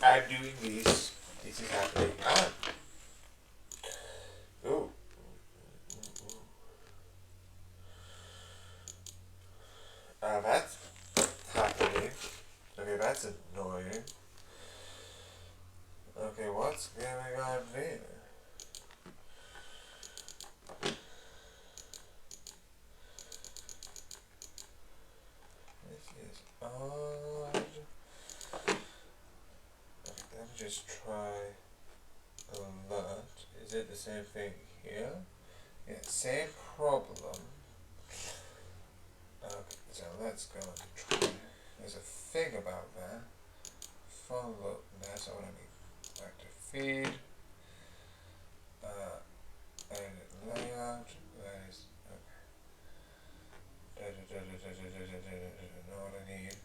I'm doing this. This is happening. Oh. That's happening. Okay, that's annoying. Okay, what's going on there? This is odd. Okay, let me just try alert. Is it the same thing here? Yeah, same problem. Okay, so let's go and try. There's a thing about that. Follow. That's what I mean. Active feed. Edit layout. That is. Know what I need.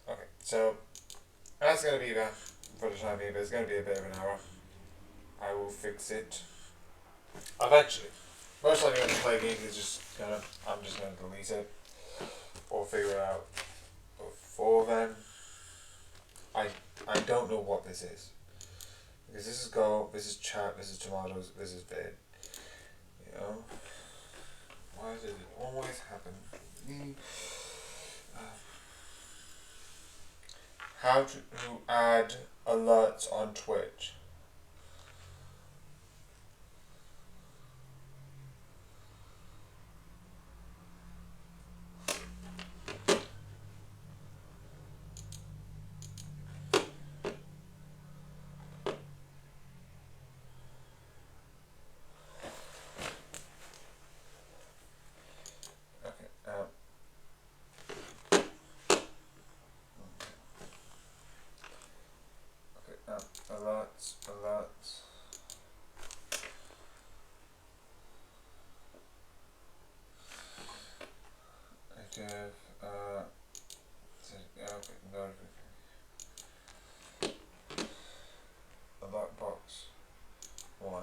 Okay, so that's gonna be that for the time being, but it's gonna be a bit of an error. I will fix it eventually. Most likely when I play games, I'm just gonna delete it or figure it out. Before then, I don't know what this is. Because this is Go, this is chat, this is tomatoes, this is vid. You know? Why does it always happen? How to add alerts on Twitch. Okay, alerts. Active, okay, notification. Alert box 1.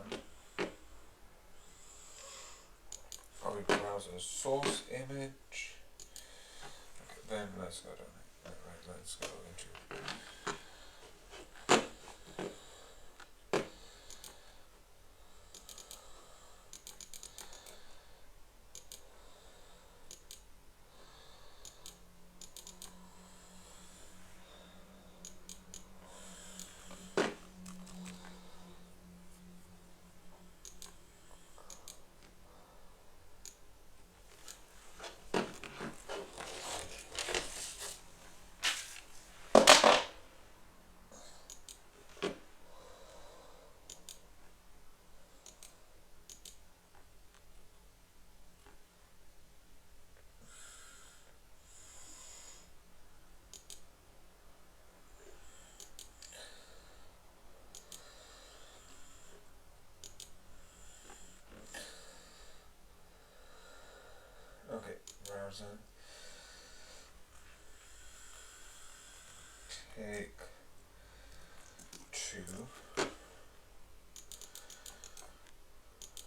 Probably browser source image. Okay, then let's go down. Right, let's go into. Okay, browser. Take 2.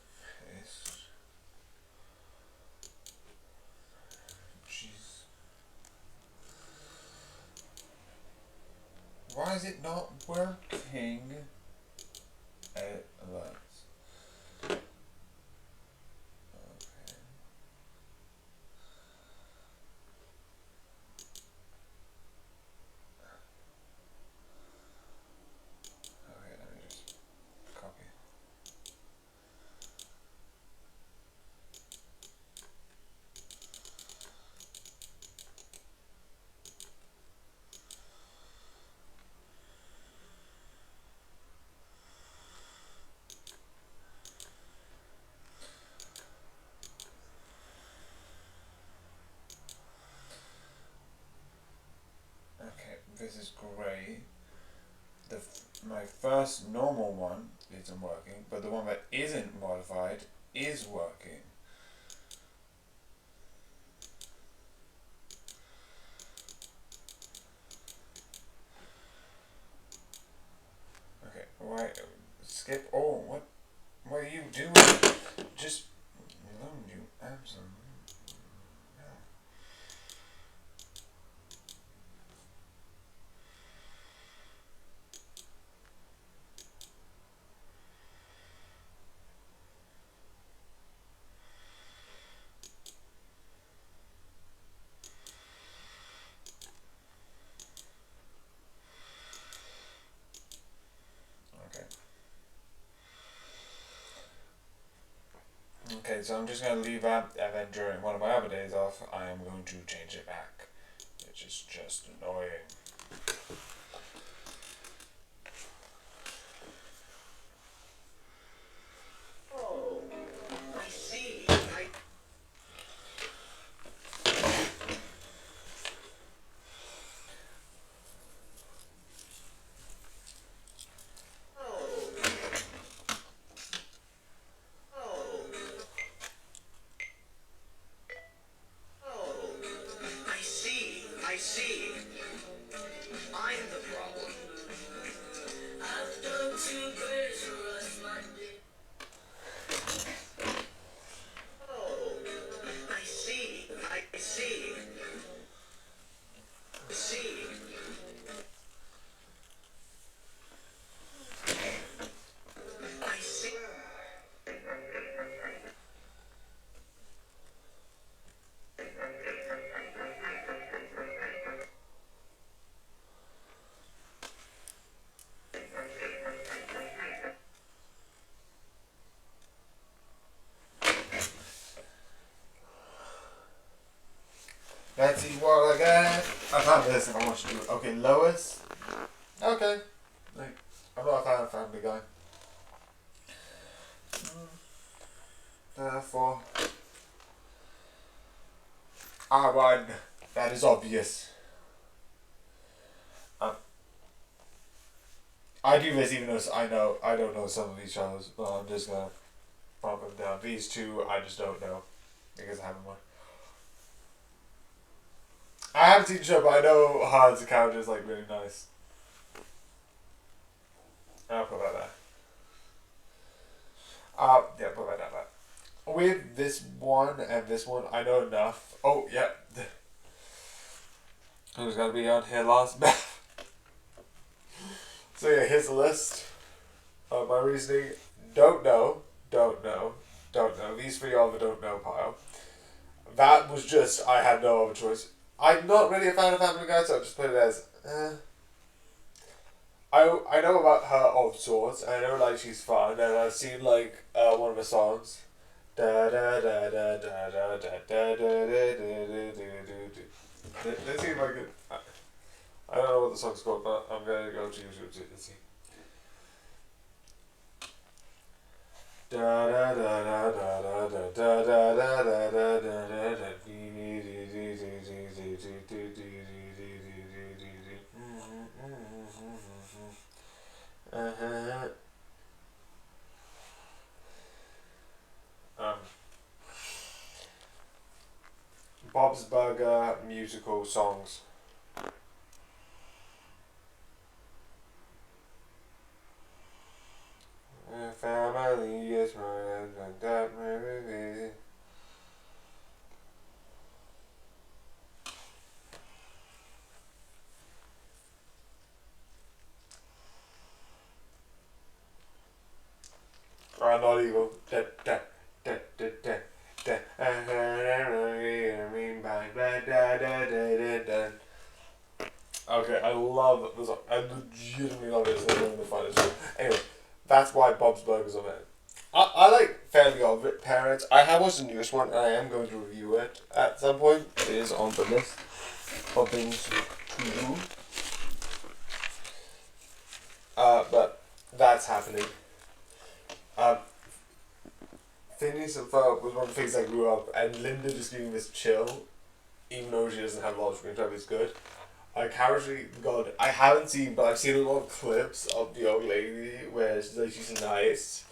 Paste. Jeez. Why is it not working? Edit alerts. Okay. Okay, let me just copy. Okay, this is great. My first normal one isn't working, but the one that isn't modified is working. Okay, why skip? Oh, what are you doing? Just load you absolute. Okay, so I'm just going to leave that, and then during one of my other days off, I am going to change it back, which is just annoying. Oh, I see. I see. I'm the problem. I've done too great for us, my dear. Oh, I see. I see. I see. I see. Let's see what I got. I found this if I want to do it. Okay, Lois. Okay. Like, I'm not a fan of Family Guy. Therefore, R1. That is obvious. I do this even though I don't know some of these shows, but I'm just gonna bump them down. These two I just don't know because I haven't watched. I haven't seen the show, but I know Han's character is like really nice. I'll put that there. Yeah, put that there. With this one and this one, I know enough. Oh, yeah. Who's gonna be on here last? So yeah, here's the list of my reasoning. Don't know, don't know, don't know. These three are the don't know pile. That was just, I had no other choice. I'm not really a fan of Family Guy, so I just put it as, I know about her of sorts. I know like she's fun, and I've seen like one of her songs. Da da da da da da da da da da da. Let's see if I can. I don't know what the song's called, but I'm gonna go to YouTube to see. Da da da da da da da da da da da da da da. Bob's Burger musical songs. Family is more than that maybe. I'm not evil. Da da da da da da. I mean by da da da da da. Okay, I love the song. I legitimately love it. It's one of the finest songs. Anyway, that's why Bob's Burgers on it. I like Fairly Odd Parents. I have watched the newest one and I am going to review it at some point. It is on the list of things to do. But that's happening. Phineas and Ferb was one of the things I grew up, and Linda just being this chill, even though she doesn't have a lot of screen time, is good. Actually, God, I haven't seen, but I've seen a lot of clips of the old lady where she's like, she's nice.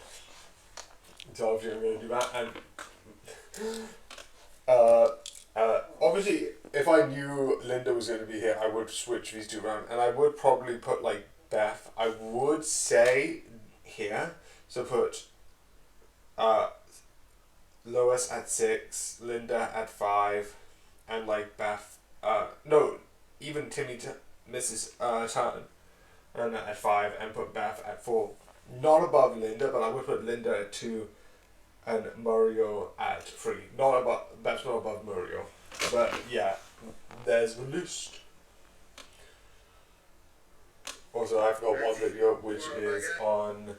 So obviously I'm going to do that, and obviously, if I knew Linda was going to be here, I would switch these two around, and I would probably put like Beth. I would say here, so put Lois at 6, Linda at 5, and like Beth. No, even Mrs. Turner at 5, and put Beth at 4. Not above Linda, but I would put Linda at 2, and Mario at 3. Not above. Beth's not above Mario, but yeah, there's the list. Also, I've got one video which is on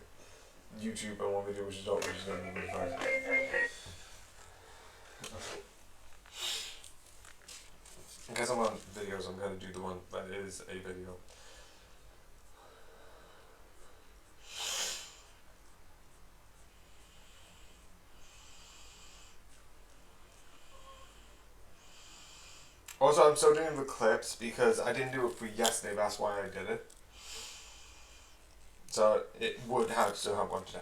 YouTube and one video which is not, which is going to be really fun. Because I'm on videos, I'm going to do the one that is a video. Also, I'm still doing the clips because I didn't do it for yesterday, that's why I did it. So it would have still have one today.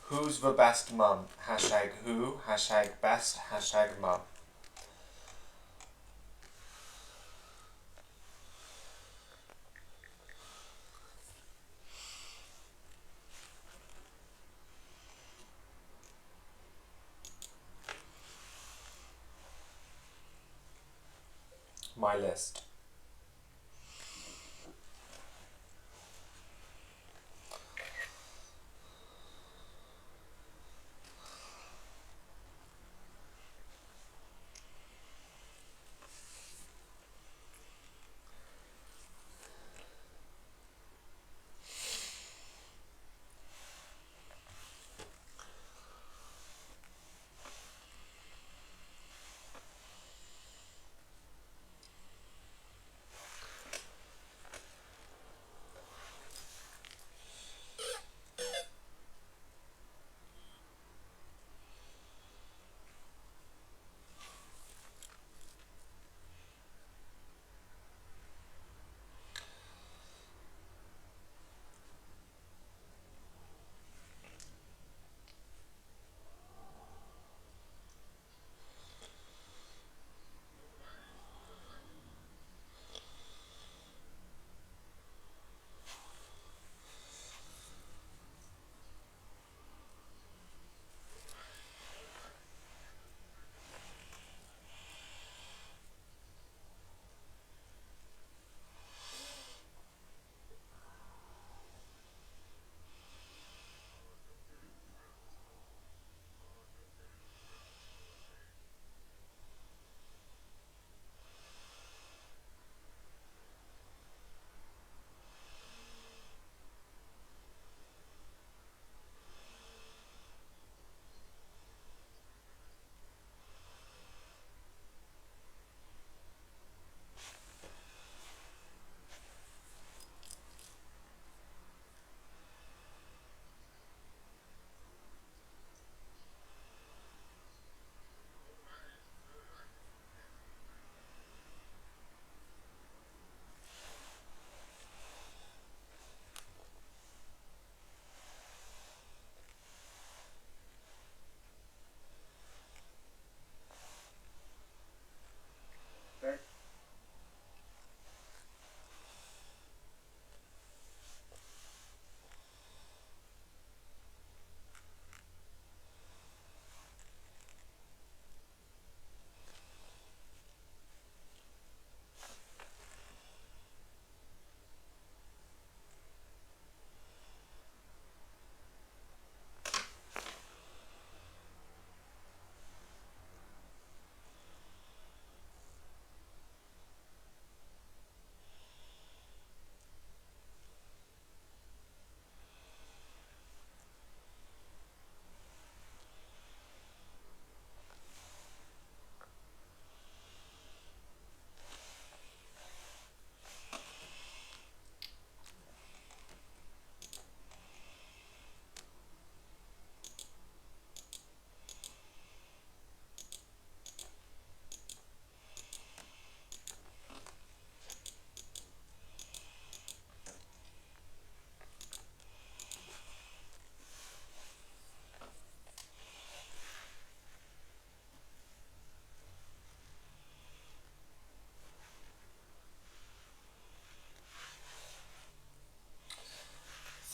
Who's the best mum? Hashtag who, hashtag best, hashtag mum. My list.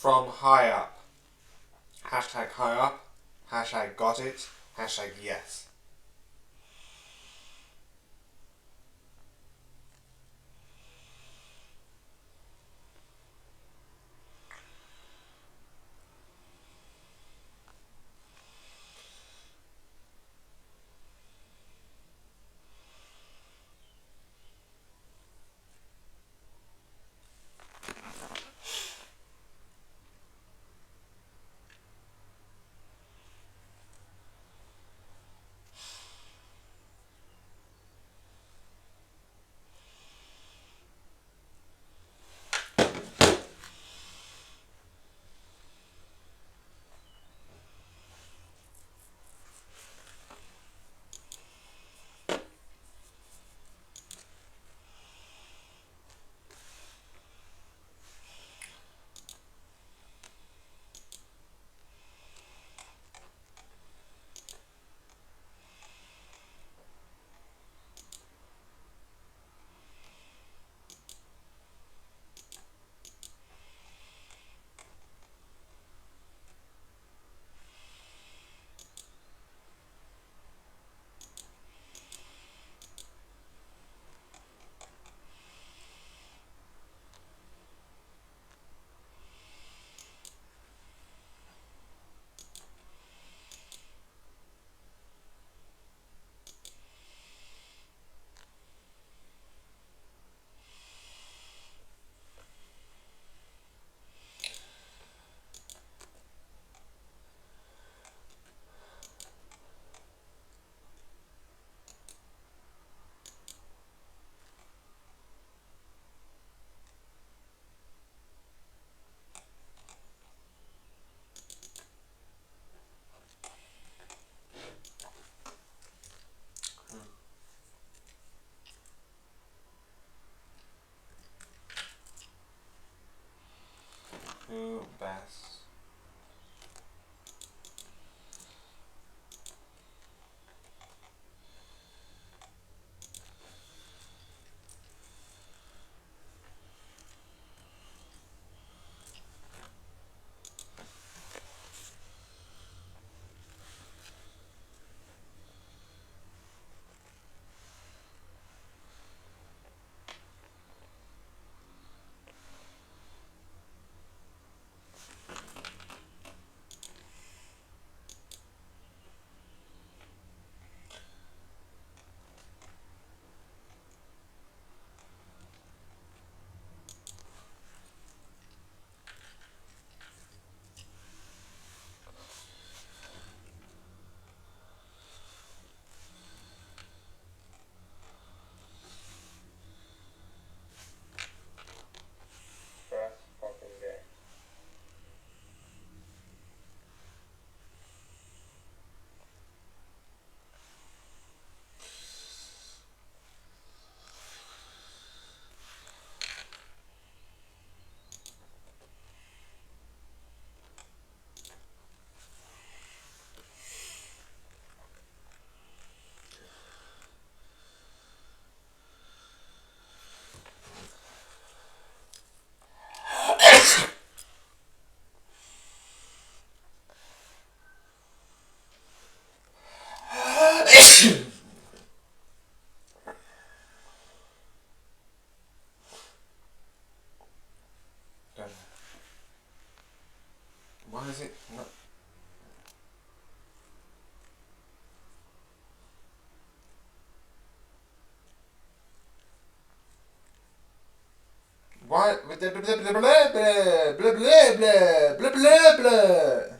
From high up. Hashtag high up. Hashtag got it. Hashtag yes. Two bass. First fucking day. Why is it not? Why? Blah blah blah blah blah blah blah blah blah blah.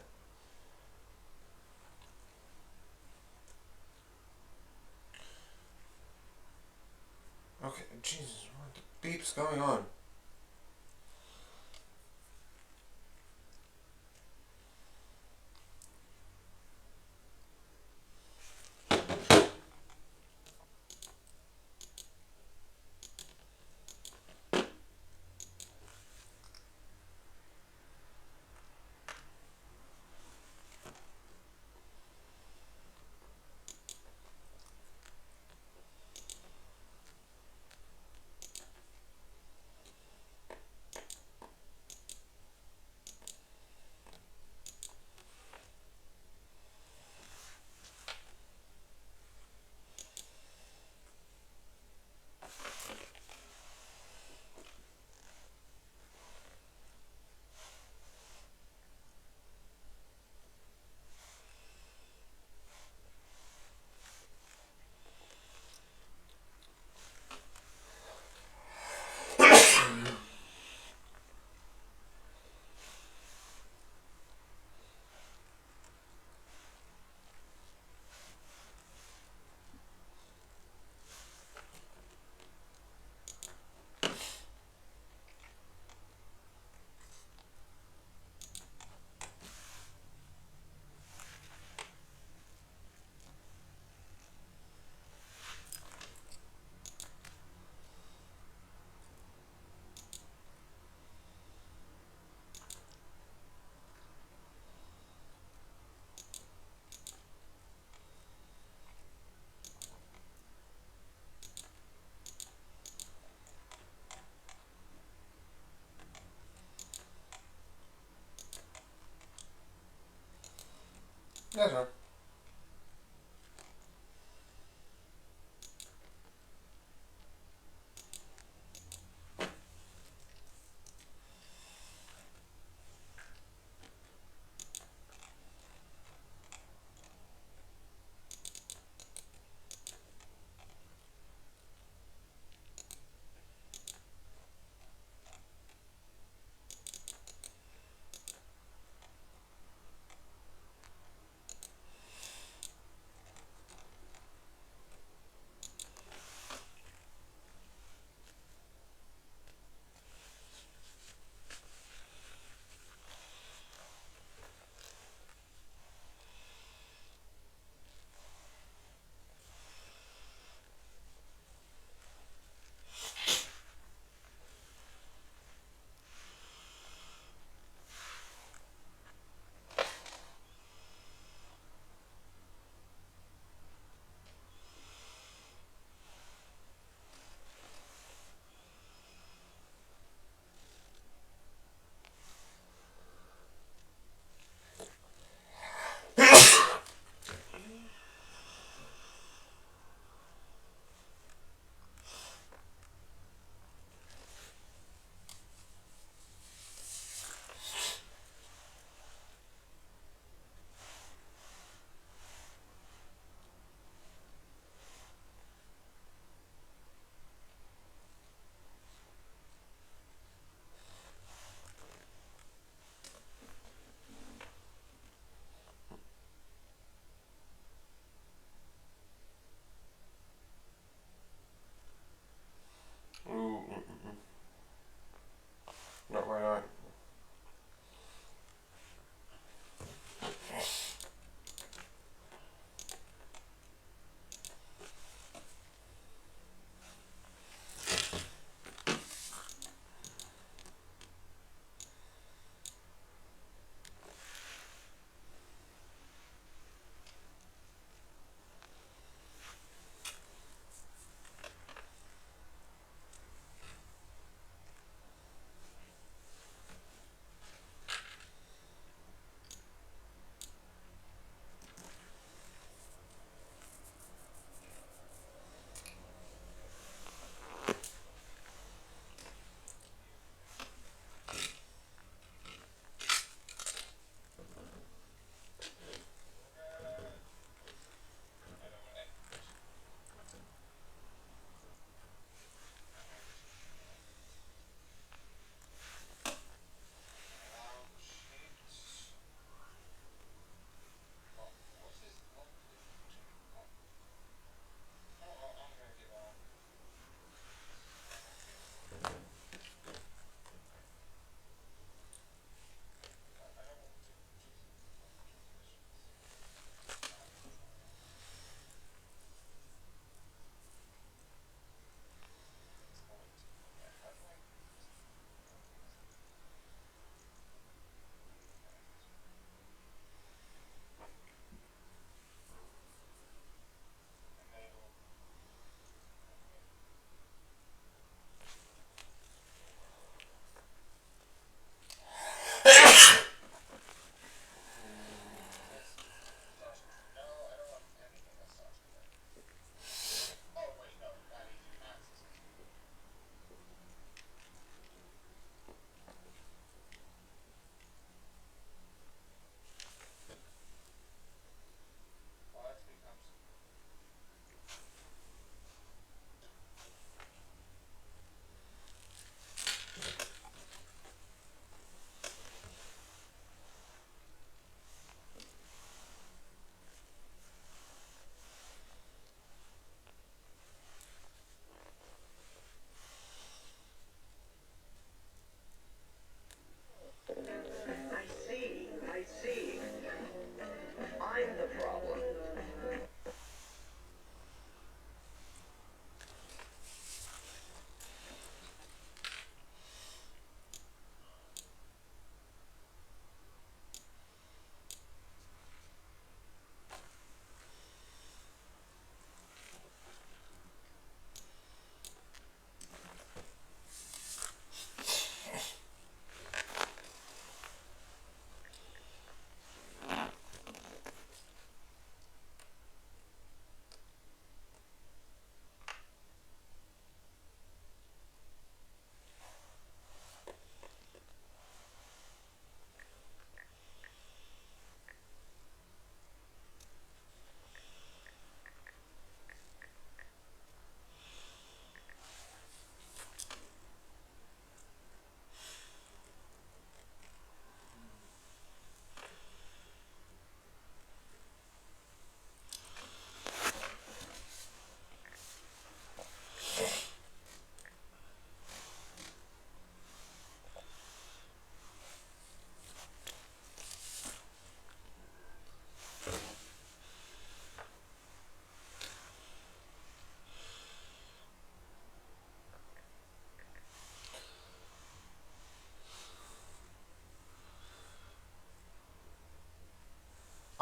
Okay, Jesus, what the beep's going on? Yeah, sure.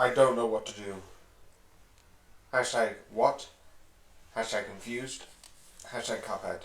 I don't know what to do. Hashtag what? Hashtag confused. Hashtag cuphead.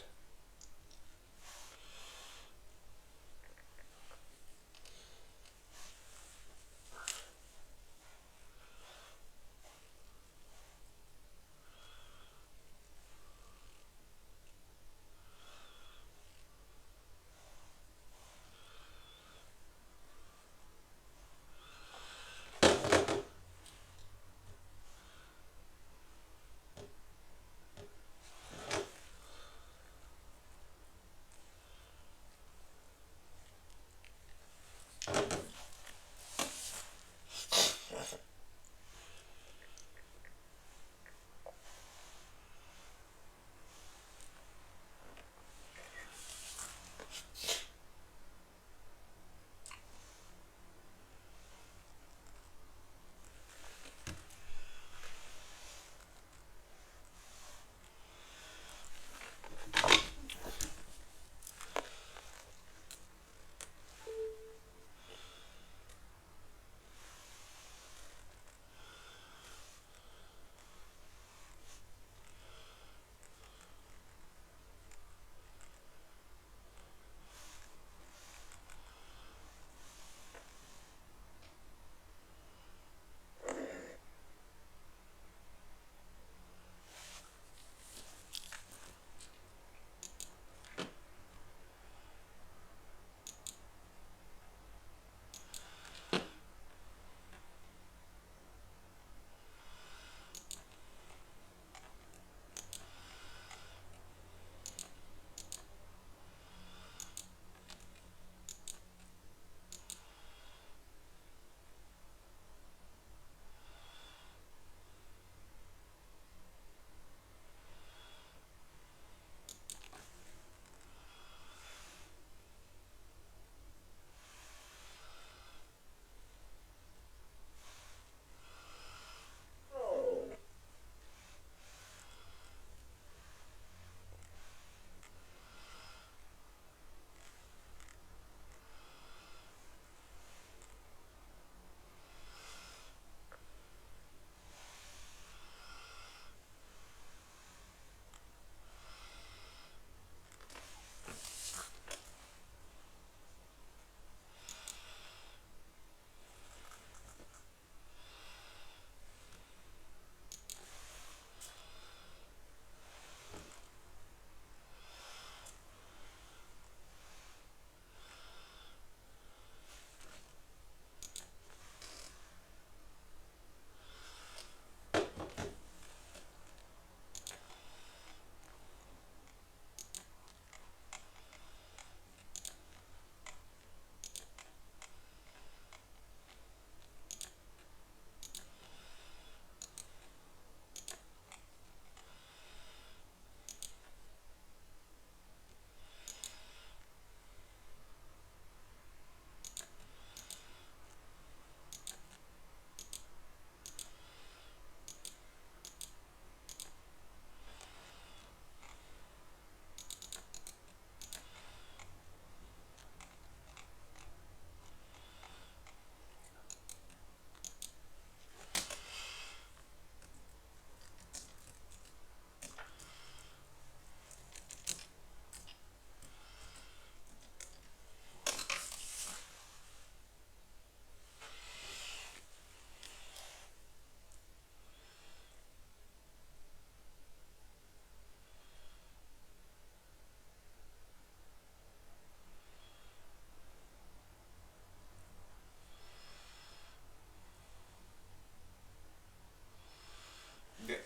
Yeah.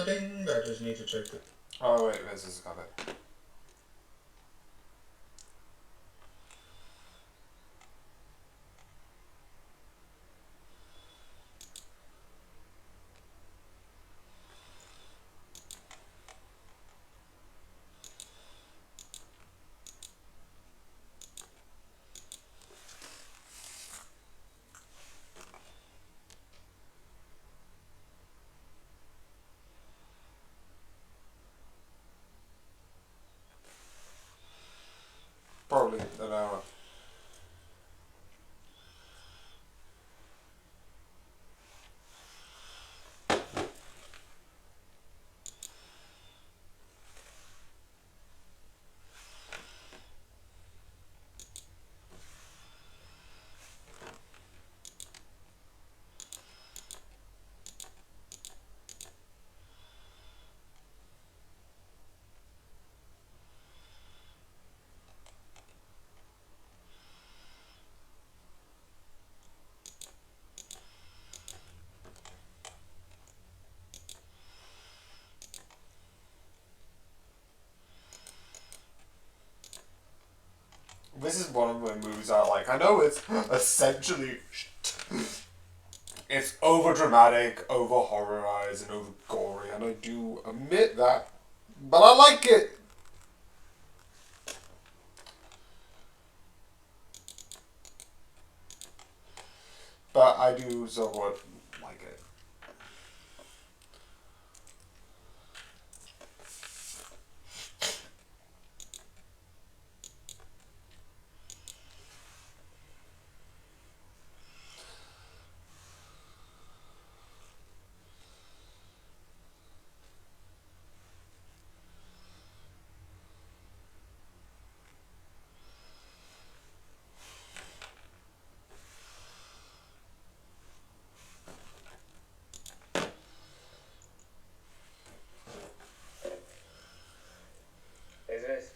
Ding, I just need to check it. Oh wait, this is cuphead. this is one of my movies I like. I know it's essentially it's over dramatic, over horrorized, and over gory, and I do admit that, but I like it. But I do somewhat like it. Is this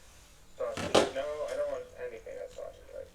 sausage? No, I don't want anything that's sausage. Like,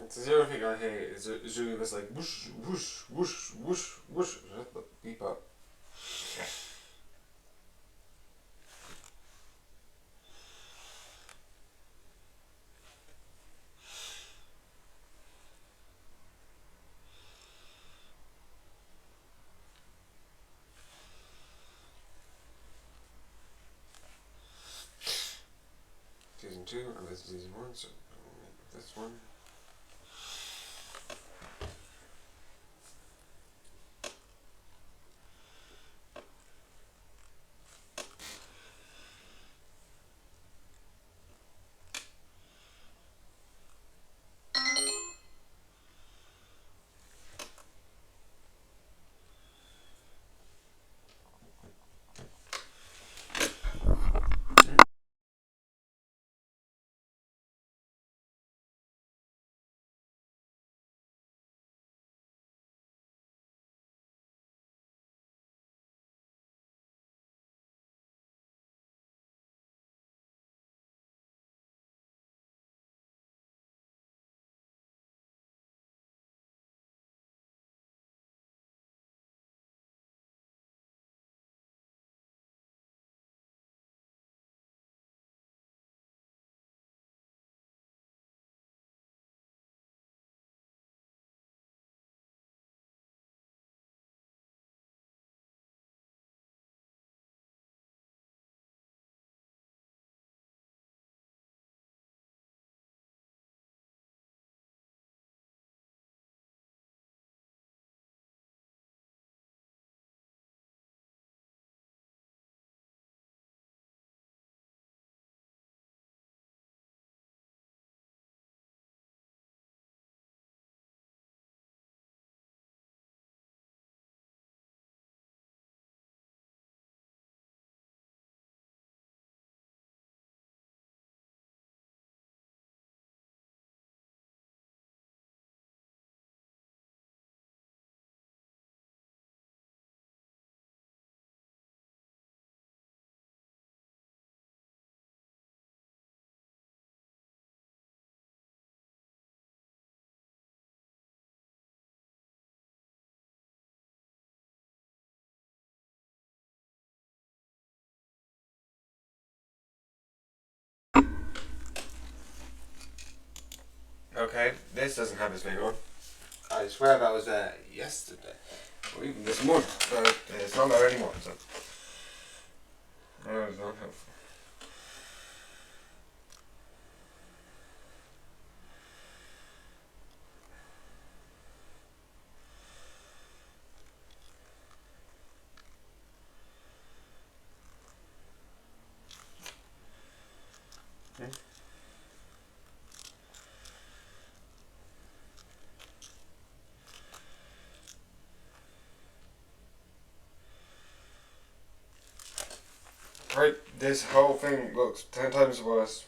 It's a zero thing I hate. It's doing this like whoosh, whoosh, whoosh, whoosh, whoosh. Shut the beep up. Season 2, and this is season 1, so this one. Okay, this doesn't have his thing on. I swear that was there yesterday. Or even this morning. But it's not there anymore, so. That was not helpful. Right, this whole thing looks 10 times worse.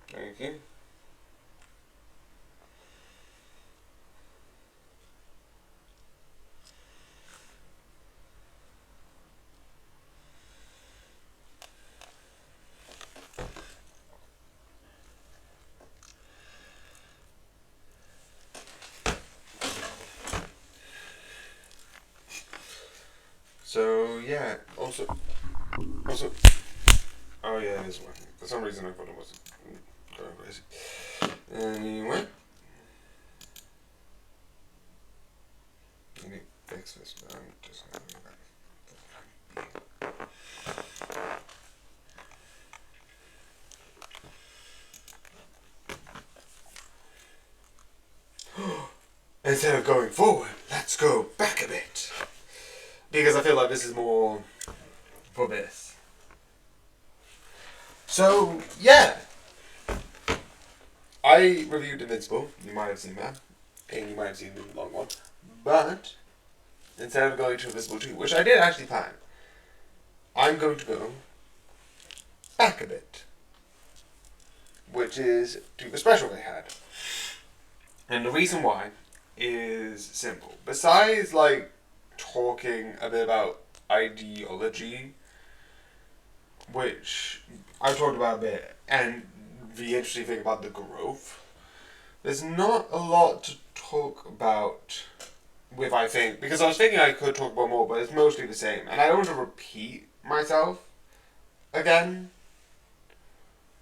Thank you. So yeah, also, oh yeah, it is working. For some reason I thought it wasn't going crazy. Anyway, you need to fix this, but I'm just gonna do that. Instead of going forward, let's go back a bit. Because I feel like this is more for this. So, yeah. I reviewed Invincible. You might have seen that. And you might have seen the long one. But, instead of going to Invincible 2, which I did actually plan, I'm going to go back a bit. Which is to the special they had. And the reason why is simple. Besides, like, talking a bit about ideology, which I've talked about a bit, and the interesting thing about the growth, there's not a lot to talk about with, I think, because I was thinking I could talk about more, but it's mostly the same, and I don't want to repeat myself again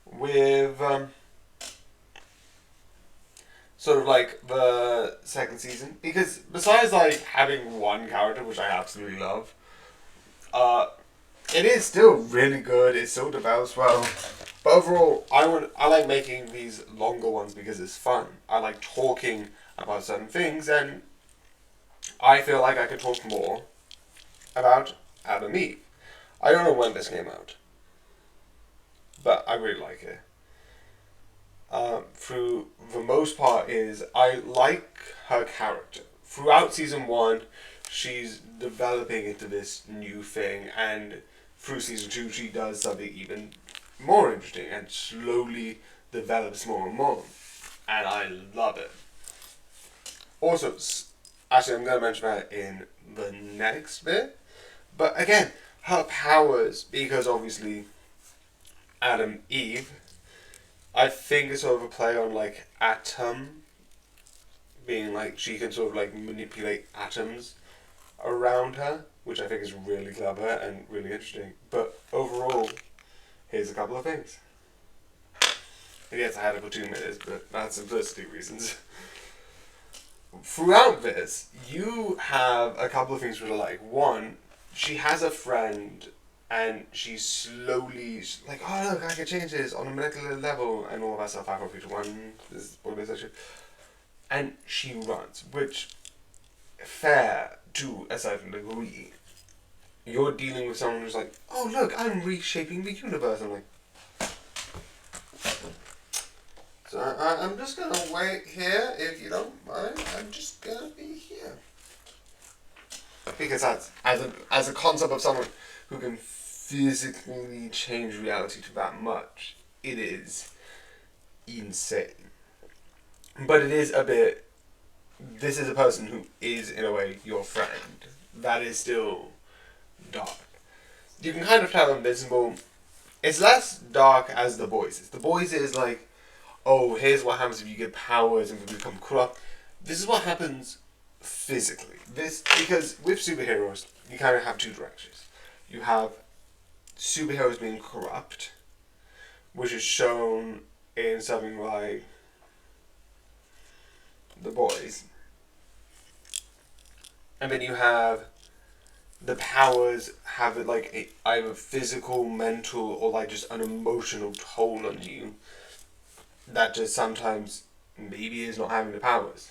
with sort of like the second season, because besides like having one character, which I absolutely love, it is still really good. It still develops well, but overall, I like making these longer ones because it's fun. I like talking about certain things, and I feel like I could talk more about Adam Eve. I don't know when this came out, but I really like it. Through the most part is I like her character. Throughout season 1, she's developing into this new thing, and through season 2 she does something even more interesting and slowly develops more and more. And I love it. Also, actually I'm going to mention that in the next bit, but again, her powers, because obviously Adam Eve, I think it's sort of a play on like Atom, being like she can sort of like manipulate atoms around her, which I think is really clever and really interesting. But overall, here's a couple of things. And yes, I had it for 2 minutes, but that's simplicity reasons. Throughout this, you have a couple of things which are like, one, she has a friend, and she's slowly like, oh look, I can change this on a molecular level and all that stuff. Afro-Future-1 is what it is actually. And she runs, which, fair to a certain degree. You're dealing with someone who's like, oh look, I'm reshaping the universe. I'm like, so I'm just gonna wait here, if you don't mind. I'm just gonna be here. Because that's, as a concept of someone who can physically change reality to that much, it is insane. But it is a bit, this is a person who is in a way your friend. That is still dark. You can kind of tell Invincible, it's less dark as The Boys is. The Boys is like, oh, here's what happens if you get powers and you become corrupt. This is what happens physically. Because with superheroes, you kind of have 2 directions. You have superheroes being corrupt, which is shown in something like The Boys. And then you have the powers have like either physical, mental, or like just an emotional toll on you that just sometimes maybe is not having the powers.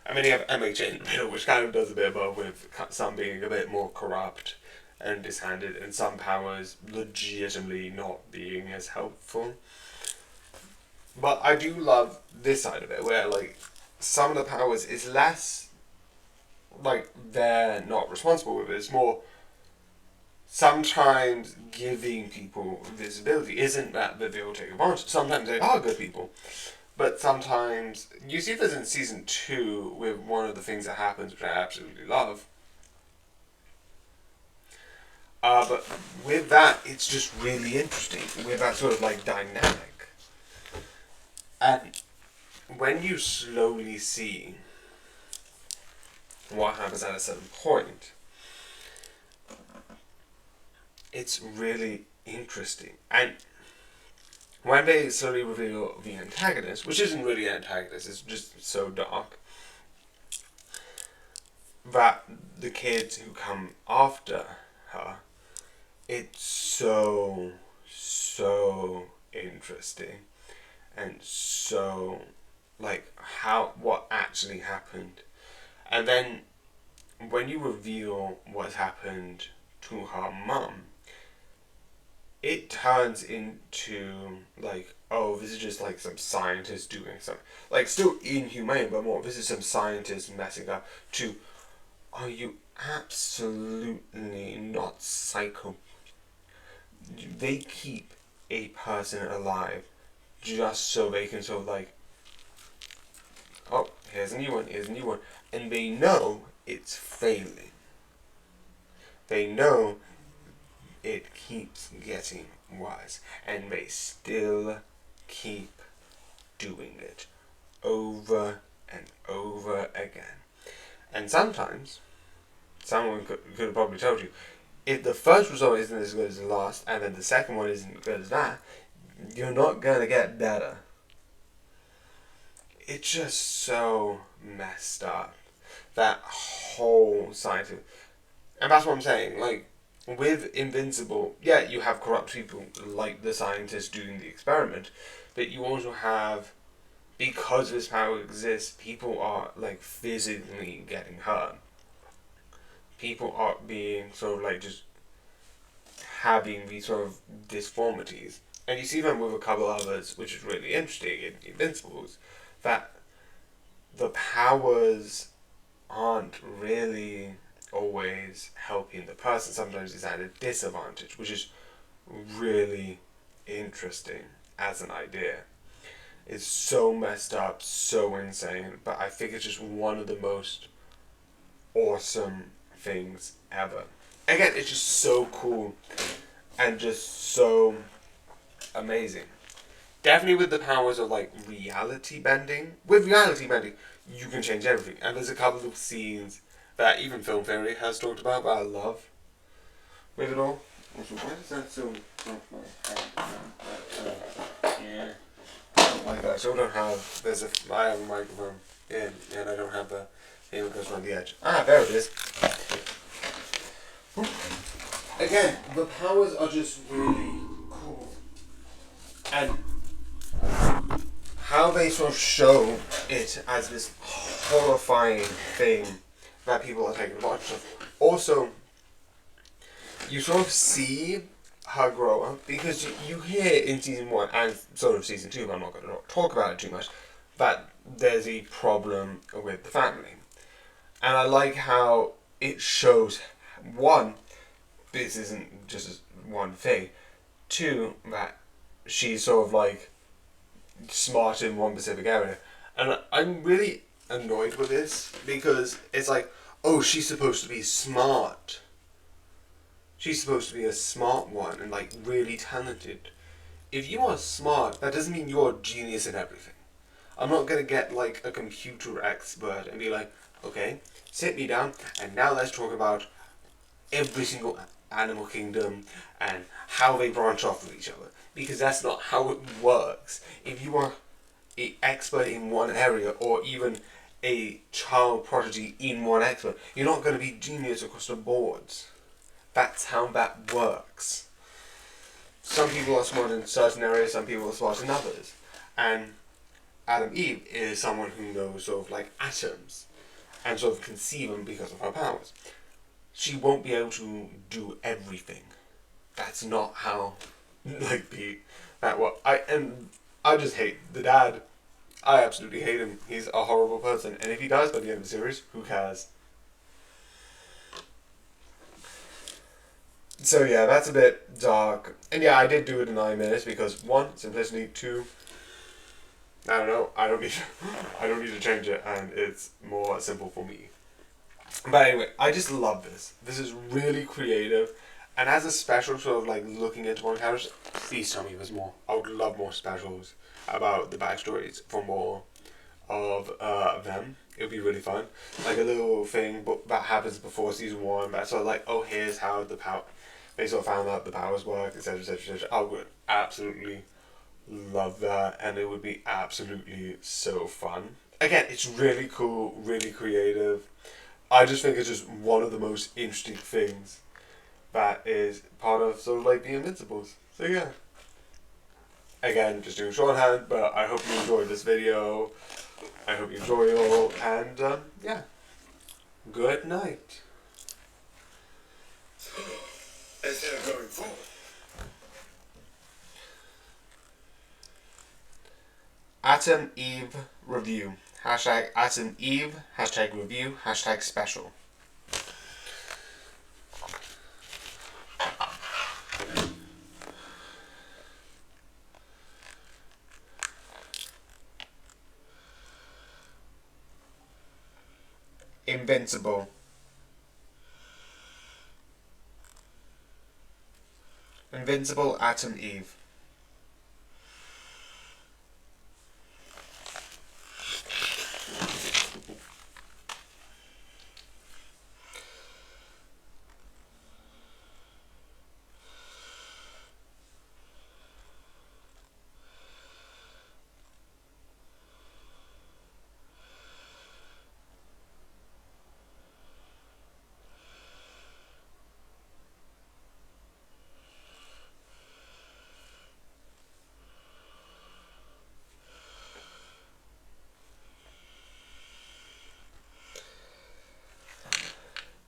I mean, you have MHA in the middle, which kind of does a bit of both, with some being a bit more corrupt and dishanded, and some powers legitimately not being as helpful. But I do love this side of it, where like some of the powers is less like they're not responsible with it. It's more sometimes giving people visibility isn't that they will take advantage. Sometimes they are good people. But sometimes, you see this in season 2 with one of the things that happens, which I absolutely love. But with that, it's just really interesting, with that sort of like dynamic. And when you slowly see what happens at a certain point, it's really interesting. And when they slowly reveal the antagonist, which isn't really an antagonist, it's just so dark, that the kids who come after her, it's so interesting. And so, like, what actually happened. And then, when you reveal what's happened to her mum, it turns into, like, oh, this is just, like, some scientist doing something. Like, still inhumane, but more, this is some scientist messing up, to, are you absolutely not psycho? They keep a person alive just so they can sort of, like, oh, here's a new one, and they know it's failing. They know it keeps getting worse, and they still keep doing it over and over again. And sometimes, someone could have probably told you, if the first result isn't as good as the last, and then the second one isn't as good as that, you're not going to get better. It's just so messed up. That whole scientific... And that's what I'm saying, like, with Invincible, yeah, you have corrupt people like the scientists doing the experiment, but you also have, because this power exists, people are, like, physically getting hurt. People are being sort of, like, just having these sort of disformities. And you see them with a couple others, which is really interesting in Invincibles, that the powers aren't really always helping the person. Sometimes it's at a disadvantage, which is really interesting as an idea. It's so messed up, so insane, but I think it's just one of the most awesome things ever. Again, it's just so cool and just so amazing. Definitely with the powers of, like, reality bending. With reality bending, you can change everything. And there's a couple of scenes that even Film Theory has talked about, but I love with it all. Also, why is that so... yeah. Like that. I still don't have... I have a microphone in, and I don't have the thing that goes around the edge. Ah, there it is. Again, the powers are just really cool. And how they sort of show it as this horrifying thing that people are taking advantage of. Also, you sort of see her grow up, because you hear in season 1 and sort of season 2, but I'm not going to talk about it too much, that there's a problem with the family. And I like how it shows, one, this isn't just one thing, two, that she's sort of like smart in one specific area. And I'm really annoyed with this, because it's like, oh, she's supposed to be smart. She's supposed to be a smart one and, like, really talented. If you are smart, that doesn't mean you're a genius in everything. I'm not going to get, like, a computer expert and be like, okay, sit me down and now let's talk about every single Animal Kingdom and how they branch off of each other, because that's not how it works. If you are an expert in one area, or even a child prodigy in one expert, you're not going to be genius across the boards. That's how that works. Some people are smart in certain areas, some people are smart in others. And Adam Eve is someone who knows sort of like atoms and sort of can see them because of her powers. She won't be able to do everything. That's not how I just hate the dad. I absolutely hate him. He's a horrible person. And if he dies by the end of the series, who cares? So yeah, that's a bit dark. And yeah, I did do it in 9 minutes because 1, simplicity, 2, I don't know, I don't need to change it, and it's more simple for me. But anyway, I just love this. This is really creative. And as a special sort of like looking into one character, please tell me there's more. I would love more specials about the backstories for more of them. It would be really fun. Like a little thing that happens before season 1, that's sort of like, oh, here's how they sort of found out the powers work, etc, etc, etc. I would absolutely love that, and it would be absolutely so fun. Again, it's really cool, really creative. I just think it's just one of the most interesting things that is part of sort of like the Invincibles. So yeah. Again, just doing shorthand, but I hope you enjoyed this video. I hope you enjoy it all, and yeah. Good night. As they're going forward. Atom Eve review. Hashtag Atom Eve. Hashtag review. Hashtag special. Invincible. Invincible Atom Eve.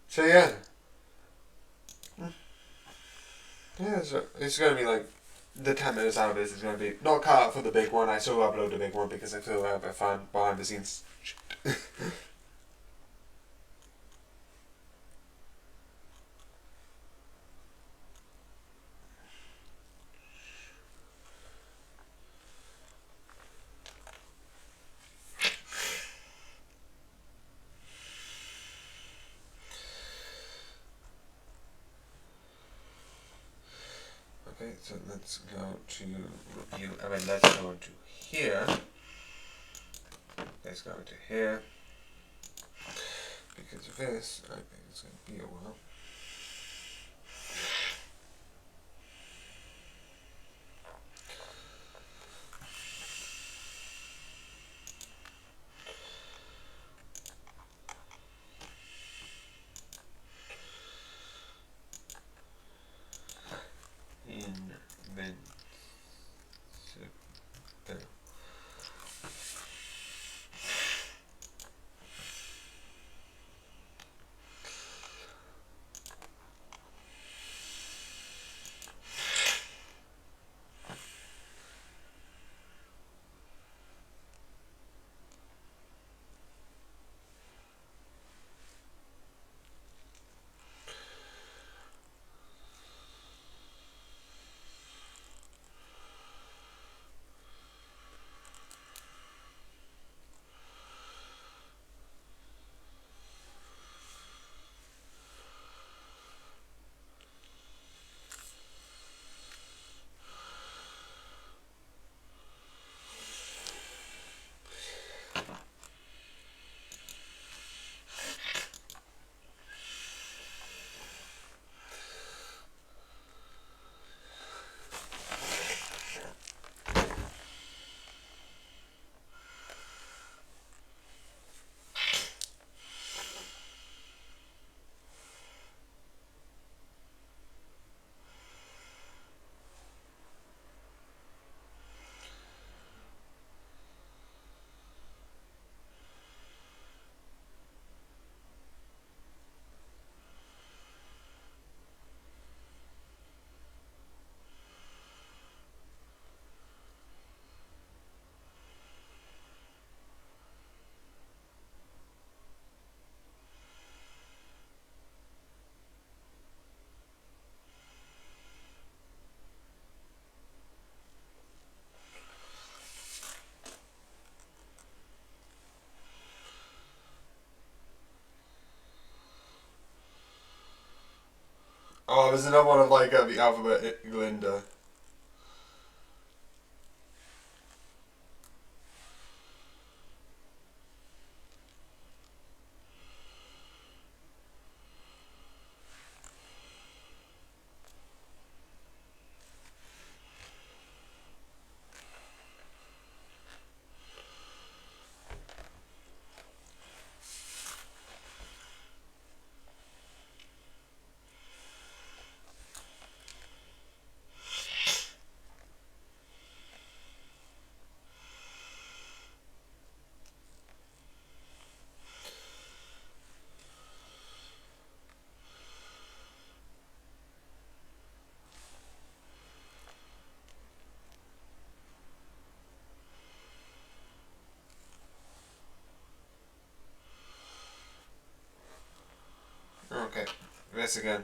So yeah. Yeah, so it's going to be like, the 10 minutes out of this is going to be, not cut out for the big one, I still upload the big one because I feel I have a fun behind the scenes shit. Okay, so let's go to review, let's go into here. Let's go into here. Because of this, I think it's going to be a while. Oh, there's another one of like the alphabet Glinda. Okay, this again.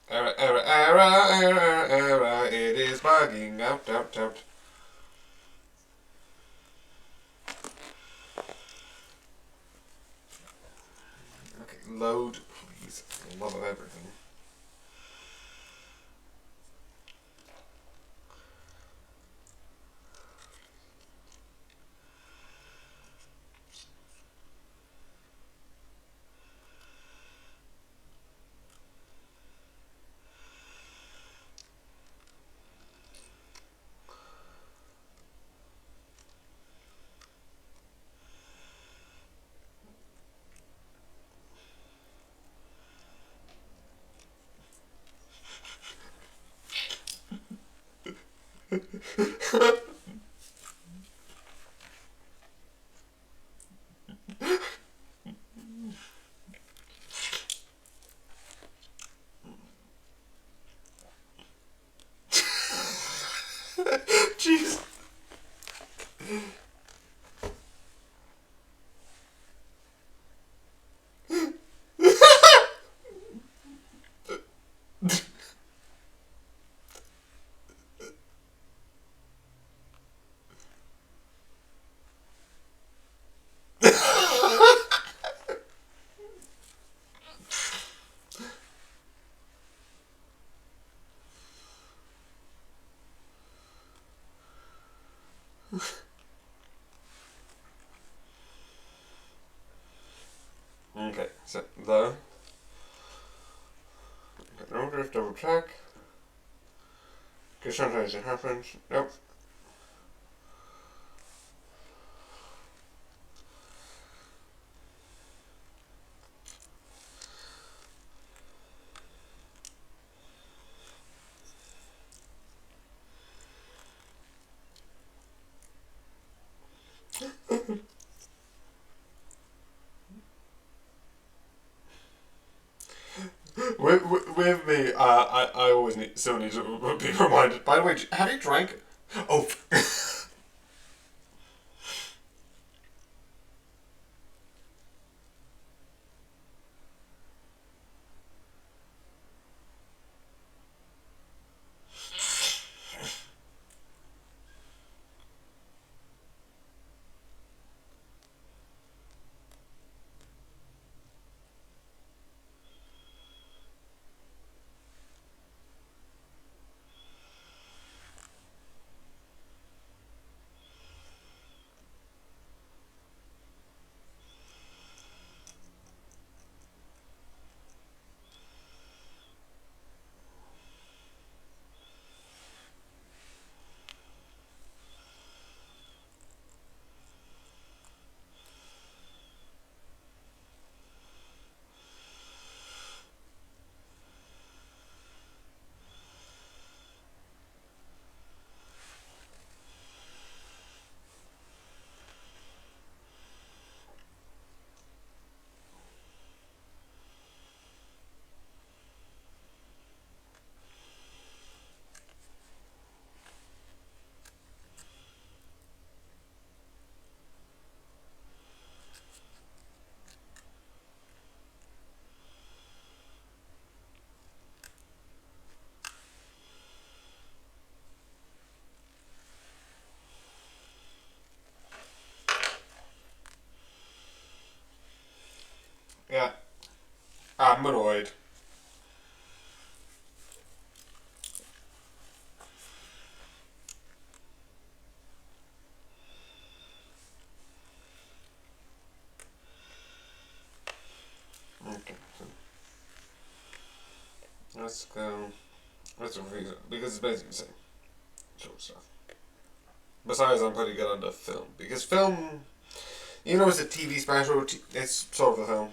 Error, error, error, error, error, it is bugging out, out, out. Okay, load, please. Love of everything. Jeez. Okay, so the no drift, double check. Because sometimes it happens. Nope. With me, I always still need to be reminded. By the way, have you drank? Oh. Yeah. I'm annoyed. let's go. Let's review it because it's basically the same sort of stuff. Besides, I'm pretty good under film because film, you know, it's a TV special. It's sort of a film.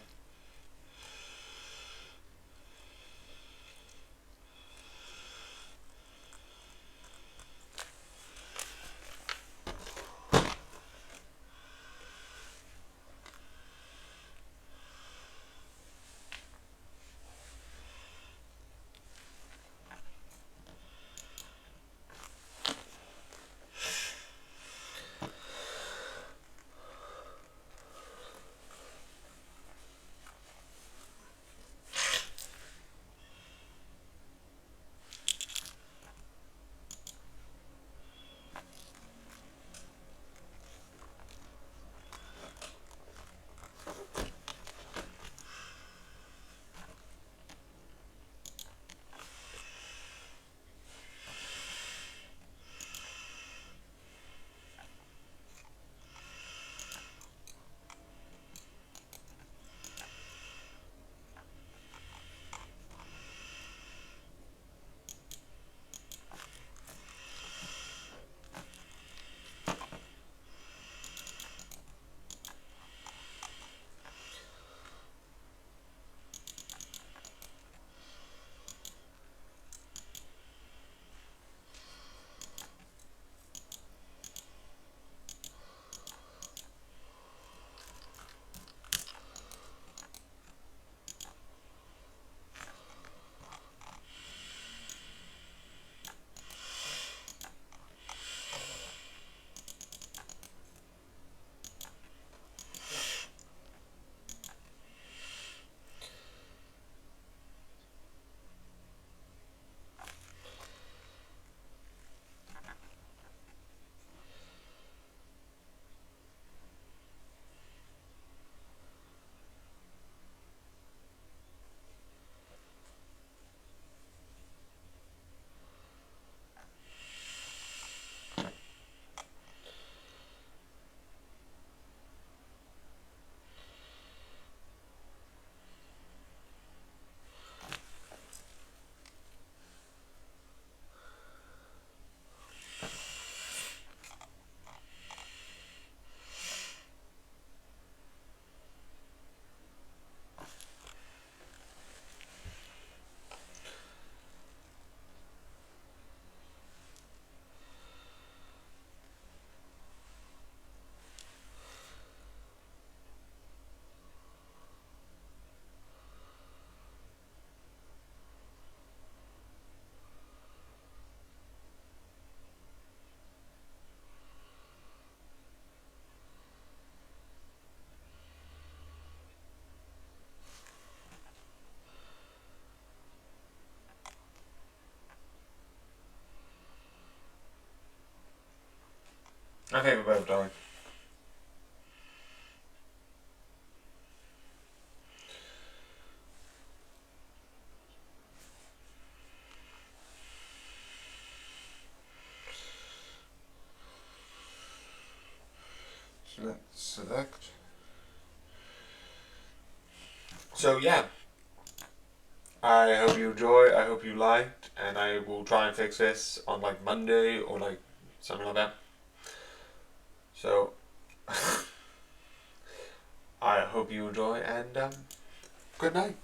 I think we're both dying. So let's select. So yeah, I hope you enjoy, I hope you liked, and I will try and fix this on like Monday or like something like that. So I hope you enjoy, and good night.